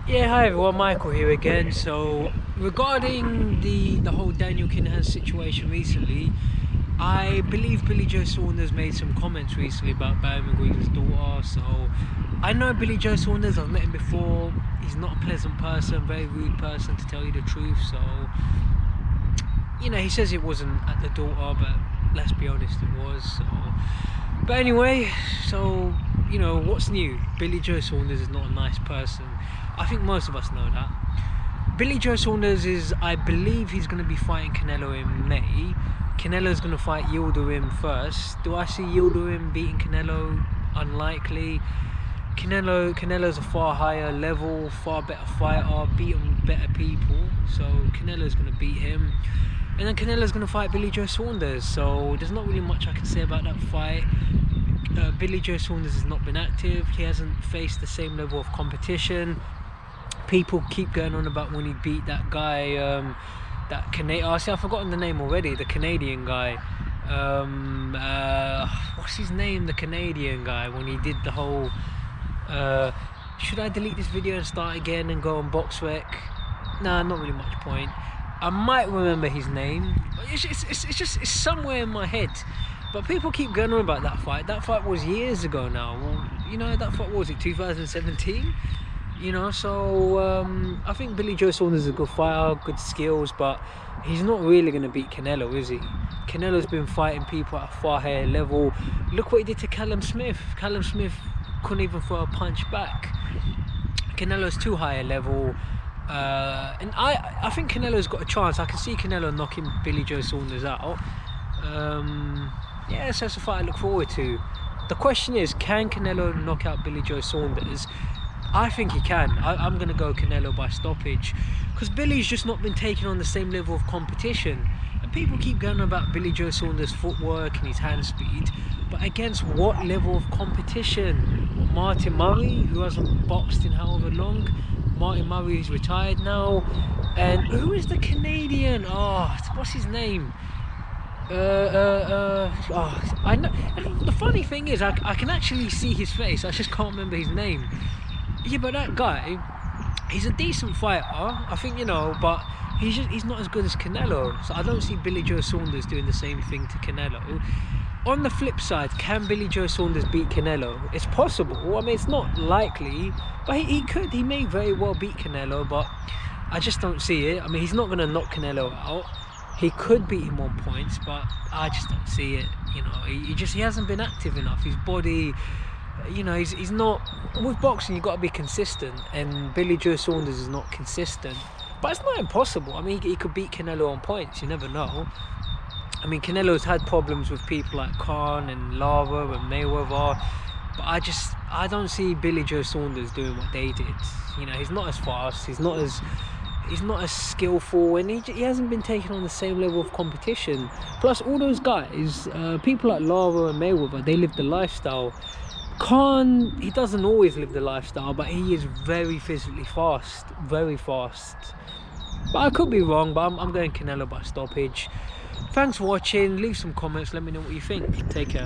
Yeah, hi everyone, Michael here again. So regarding the whole Daniel Kinahan situation recently, I believe Billy Joe Saunders made some comments recently about Barry McGuigan's daughter. So I know Billy Joe Saunders, I've met him before. He's not a pleasant person, very rude person to tell you the truth. So he says it wasn't at the daughter, but let's be honest, it was. So but anyway, so what's new? Billy Joe Saunders is not a nice person. I think most of us know that. Billy Joe Saunders I believe he's going to be fighting Canelo in May. Canelo's going to fight Yildirim first. Do I see Yildirim beating Canelo? Unlikely. Canelo's a far higher level, far better fighter, beating better people. So Canelo's going to beat him. And then Canelo's going to fight Billy Joe Saunders. So there's not really much I can say about that fight. Billy Joe Saunders has not been active. He hasn't faced the same level of competition. People keep going on about when he beat that guy, that Canadian. Oh, see, I've forgotten the name already. The Canadian guy. What's his name? The Canadian guy, when he did the whole. Should I delete this video and start again and go on BoxRec? Nah, not really much point. I might remember his name. It's somewhere in my head. But people keep going on about that fight. That fight was years ago now. Well, that fight, was it 2017? So I think Billy Joe Saunders is a good fighter, good skills, but he's not really going to beat Canelo, is he? Canelo's been fighting people at a far higher level. Look what he did to Callum Smith. Callum Smith couldn't even throw a punch back. Canelo's too high a level. And I think Canelo's got a chance. I can see Canelo knocking Billy Joe Saunders out. Yeah, so that's a fight I look forward to. The question is, can Canelo knock out Billy Joe Saunders? I think he can. I'm going to go Canelo by stoppage, because Billy's just not been taken on the same level of competition. And people keep going on about Billy Joe Saunders' footwork and his hand speed, but against what level of competition? Martin Murray, who hasn't boxed in however long. Martin Murray is retired now. And who is the Canadian? Oh, what's his name? I know. And the funny thing is, I can actually see his face. I just can't remember his name. Yeah, but that guy, he's a decent fighter, I think, but he's not as good as Canelo. So I don't see Billy Joe Saunders doing the same thing to Canelo. On the flip side, can Billy Joe Saunders beat Canelo? It's possible. I mean, it's not likely, but he could. He may very well beat Canelo, but I just don't see it. I mean, he's not going to knock Canelo out. He could beat him on points, but I just don't see it. He hasn't been active enough. His body, he's not. With boxing, you've got to be consistent, and Billy Joe Saunders is not consistent. But it's not impossible. I mean, he could beat Canelo on points. You never know. I mean, Canelo's had problems with people like Khan and Lara and Mayweather, but I don't see Billy Joe Saunders doing what they did. He's not as fast. He's not as skillful, and he hasn't been taken on the same level of competition. Plus, all those guys, people like Lara and Mayweather, they live the lifestyle. Khan, he doesn't always live the lifestyle, but he is very physically fast, very fast. But I could be wrong, but I'm going Canelo by stoppage. Thanks for watching. Leave some comments. Let me know what you think. Take care.